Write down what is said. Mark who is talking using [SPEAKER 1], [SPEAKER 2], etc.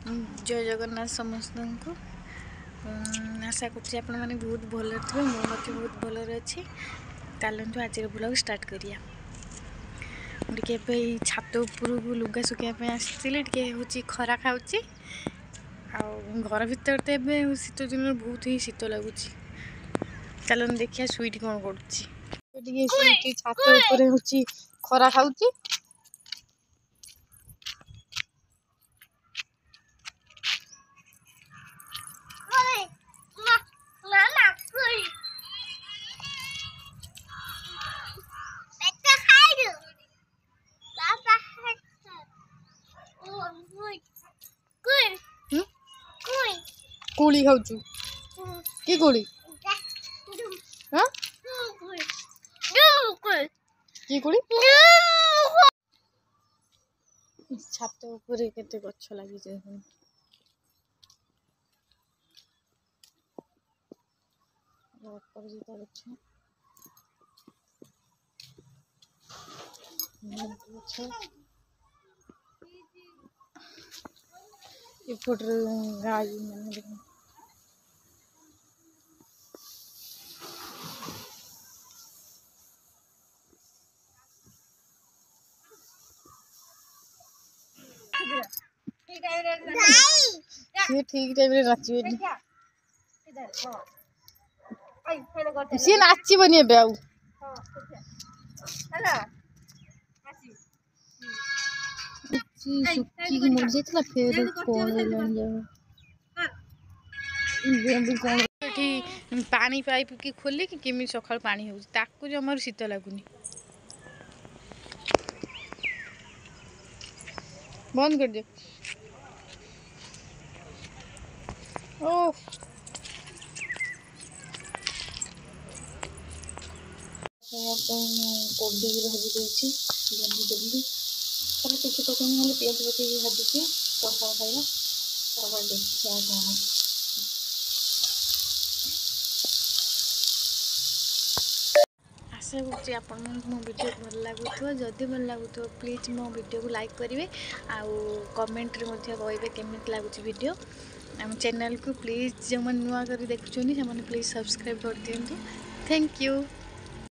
[SPEAKER 1] जय जगन्नाथ समस्त को आशा कर मैंने बहुत भल थे मुझे बहुत भलर अच्छी चलतु आज ब्लॉग स्टार्ट करिया टे छात उपर को लुगा सुखापी आसती हूँ खरा खाऊँ घर भर तो शीत दिन बहुत ही शीत लगुच चलन देखिए स्वीट कौन कर छात उपर हूँ खरा खाऊँ कोली खाऊ कि कोली कि कोली छात उपरे केते गछ लागि जाय अपराजिता गछ एपट गाई मैंने ठीक टाइम नाचे सी नाचबनी मर जाता फेर पानी पाइप की खोल कि केमी सका पानी हो जमार शीत लगुनि बंद कर दे ओ कोबी भाजी देती जल्दी जल्दी खाली किसी पकड़ ना पियाज पकड़ भाजी पका खाइबा देखिए कौन आशा करुँच आपण मो वीडियो भल लगुव जदि भल लगुव प्लीज मो वीडियो को लाइक करेंगे आउ कमेंट कहे केमी लगुच वीडियो आम चैनल को प्लीज जो मैंने नुआ कर देखुं से प्लीज सब्सक्राइब कर दिंतु थैंक यू।